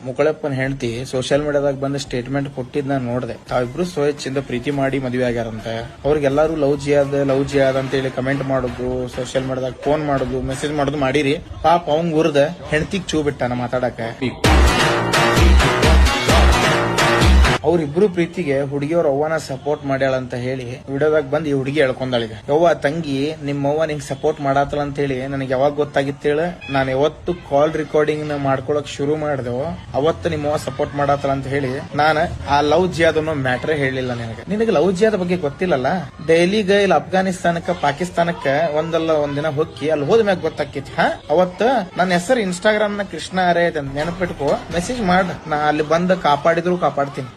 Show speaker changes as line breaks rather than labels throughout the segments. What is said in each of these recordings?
ಮುಕಳಪ್ಪನ ಹೆಂಡತಿ ಸೋಷಿಯಲ್ ಮೀಡಿಯಾದಾಗ ಬಂದ ಸ್ಟೇಟ್ಮೆಂಟ್ ಕೊಟ್ಟಿದ್ ನಾನು ನೋಡಿದೆ. ತಾವಿಬ್ರು ಸ್ವಚ್ಛಿಂದ ಪ್ರೀತಿ ಮಾಡಿ ಮದುವೆ ಆಗ್ಯಾರಂತೆ. ಅವ್ರಿಗೆಲ್ಲಾರು ಲವ್ ಜಿಯಾದ ಅಂತ ಹೇಳಿ ಕಮೆಂಟ್ ಮಾಡೋದು, ಸೋಷಿಯಲ್ ಮೀಡಿಯಾದಾಗ ಫೋನ್ ಮಾಡೋದು, ಮೆಸೇಜ್ ಮಾಡೋದು ಮಾಡಿರಿ. ಪಾಪ ಅವಂಗ್ ಉರ್ದ ಹೆಂಡತಿಗ್ ಚೂ ಬಿಟ್ಟಾನ ಮಾತಾಡಕ. ಅವ್ರಿಬ್ರು ಪ್ರೀತಿಗೆ ಹುಡುಗಿಯವ್ರ ಅವ್ವನ ಸಪೋರ್ಟ್ ಮಾಡ್ಯಾಳ ಅಂತ ಹೇಳಿ ವಿಡಿಯೋದಾಗ ಬಂದ್ ಈ ಹುಡುಗಿ ಹೇಳ್ಕೊಂಡಾಳಿಗ. ಯವ್ವ ತಂಗಿ ನಿಮ್ಮವ್ವ ನಿಂಗ್ ಸಪೋರ್ಟ್ ಮಾಡತ್ತಲ್ಲ ಅಂತ ಹೇಳಿ ನನಗೆ ಯಾವಾಗ ಗೊತ್ತಾಗಿತ್ತೇಳ. ನಾನು ಯಾವತ್ತು ಕಾಲ್ ರೆಕಾರ್ಡಿಂಗ್ ಮಾಡ್ಕೊಳಕ್ ಶುರು ಮಾಡ್ದೆವು ಅವತ್ತು ನಿಮ್ಮವ್ವ ಸಪೋರ್ಟ್ ಮಾಡತ್ತಲ್ಲ ಅಂತ ಹೇಳಿ ನಾನು ಆ ಲವ್ ಜಿಯಾದ ಮ್ಯಾಟ್ರೇ ಹೇಳಿಲ್ಲ. ನಿನಗೆ ಲವ್ ಜಿಯಾದ ಬಗ್ಗೆ ಗೊತ್ತಿಲ್ಲಲ್ಲ. ಡೈಲಿಗ ಇಲ್ಲಿ ಅಫ್ಘಾನಿಸ್ತಾನಕ್ಕ ಪಾಕಿಸ್ತಾನಕ್ಕ ಒಂದಲ್ಲ ಒಂದಿನ ಹೋಗಿ ಅಲ್ಲಿ ಹೋದ ಮ್ಯಾಗ ಗೊತ್ತಾಕೈತಿ. ಅವತ್ತ ನನ್ನ ಹೆಸರು ಇನ್ಸ್ಟಾಗ್ರಾಮ್ ನ ಕೃಷ್ಣ ಅರೇ ಅಂತ ನೆನಪಿಟ್ಕೋ, ಮೆಸೇಜ್ ಮಾಡ. ನಾ ಅಲ್ಲಿ ಬಂದ ಕಾಪಾಡಿದ್ರು ಕಾಪಾಡ್ತೀನಿ.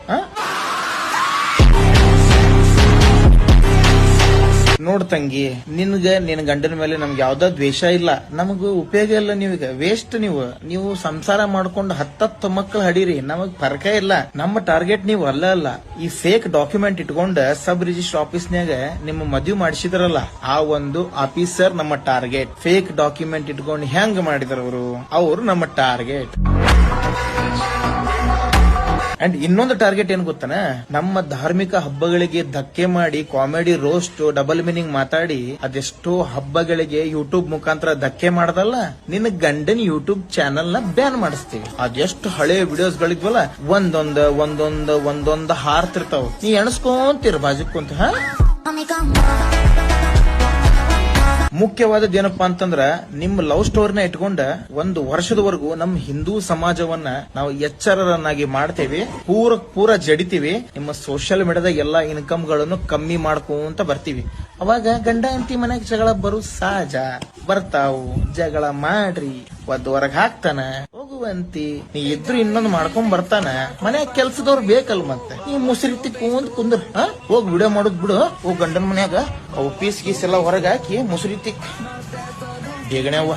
ನೋಡ್ ತಂಗಿ, ನಿನ್ ಗಂಡನ ಮೇಲೆ ನಮ್ಗೆ ಯಾವ್ದೋ ದ್ವೇಷ ಇಲ್ಲ, ನಮಗ ಉಪಯೋಗ ಇಲ್ಲ. ನೀವೀಗ ವೇಸ್ಟ್. ನೀವು ಸಂಸಾರ ಮಾಡ್ಕೊಂಡು 10 ಮಕ್ಕಳು ಹಡೀರಿ, ನಮಗ್ ಫರ್ಕ ಇಲ್ಲ. ನಮ್ಮ ಟಾರ್ಗೆಟ್ ನೀವು ಅಲ್ಲ. ಈ ಫೇಕ್ ಡಾಕ್ಯುಮೆಂಟ್ ಇಟ್ಕೊಂಡ ಸಬ್ ರಿಜಿಸ್ಟರ್ ಆಫೀಸ್ನ್ಯಾಗ ನಿಮ್ಮ ಮದ್ವೆ ಮಾಡಿಸಿದ್ರಲ್ಲ, ಆ ಒಂದು ಆಫೀಸರ್ ನಮ್ಮ ಟಾರ್ಗೆಟ್. ಫೇಕ್ ಡಾಕ್ಯುಮೆಂಟ್ ಇಟ್ಕೊಂಡು ಹೆಂಗ್ ಮಾಡಿದ್ರ ಅವರು ನಮ್ಮ ಟಾರ್ಗೆಟ್. ಅಂಡ್ ಇನ್ನೊಂದು ಟಾರ್ಗೆಟ್ ಏನ್ ಗೊತ್ತಾನ, ನಮ್ಮ ಧಾರ್ಮಿಕ ಹಬ್ಬಗಳಿಗೆ ಧಕ್ಕೆ ಮಾಡಿ ಕಾಮಿಡಿ ರೋಸ್ಟ್ ಡಬಲ್ ಮೀನಿಂಗ್ ಮಾತಾಡಿ ಅದೆಷ್ಟೋ ಹಬ್ಬಗಳಿಗೆ ಯೂಟ್ಯೂಬ್ ಮುಖಾಂತರ ಧಕ್ಕೆ ಮಾಡದಲ್ಲ, ನಿನ್ನ ಗಂಡನ್ ಯೂಟ್ಯೂಬ್ ಚಾನೆಲ್ ನ ಬ್ಯಾನ್ ಮಾಡಿಸ್ತೀವಿ. ಅದೆಷ್ಟು ಹಳೆ ವಿಡಿಯೋಸ್ ಗಳಿದ್ವಲ್ಲ, ಒಂದೊಂದು ಹಾರ್ತಿರ್ತಾವ. ನೀ ಎಣಸ್ಕೊಂತೀರ ಬಾಜುಕ್ ಕುಂತ. ಮುಖ್ಯವಾದದ್ದು ಏನಪ್ಪಾ ಅಂತಂದ್ರ, ನಿಮ್ಮ ಲವ್ ಸ್ಟೋರಿನ ಇಟ್ಕೊಂಡ 1 ವರ್ಷದವರೆಗೂ ನಮ್ಮ ಹಿಂದೂ ಸಮಾಜವನ್ನ ನಾವು ಎಚ್ಚರರನ್ನಾಗಿ ಮಾಡ್ತೇವೆ, ಪೂರ ಜಡಿತೀವಿ. ನಿಮ್ಮ ಸೋಷಿಯಲ್ ಮೀಡಿಯಾದಾಗ ಎಲ್ಲಾ ಇನ್ಕಮ್ ಗಳನ್ನು ಕಮ್ಮಿ ಮಾಡ್ಕೊಂತ ಬರ್ತೀವಿ. ಅವಾಗ ಗಂಡ ಹೆಂಡತಿ ಮನೆಗೆ ಜಗಳ ಬರು ಸಹಜ. ಬರ್ತಾವು, ಜಗಳ ಮಾಡ್ರಿ, ಹೊರಗ್ ಹಾಕ್ತಾನ, ಹೋಗುವಂತಿ. ನೀ ಇದ್ರು ಇನ್ನೊಂದು ಮಾಡ್ಕೊಂಡ್ ಬರ್ತಾನ. ಮನೆ ಕೆಲ್ಸದವ್ರು ಬೇಕಲ್ ಮತ್ತೆ. ನೀ ಮುಸುರಿ ತಿಕ್ಕೊಂಡ್ ಕುಂದ್ರ, ಹೋಗ್ ವಿಡಿಯೋ ಮಾಡೋದ್ ಬಿಡು. ಹೋಗ್ ಗಂಡನ ಮನ್ಯಾಗ ಅವು ಪೀಸ್ ಗೀಸ್ ಎಲ್ಲ ಹೊರಗೆ ಹಾಕಿ ಮುಸುರಿ ತಿಕ್ ಬೇಗನೆ ಅವ್ವ.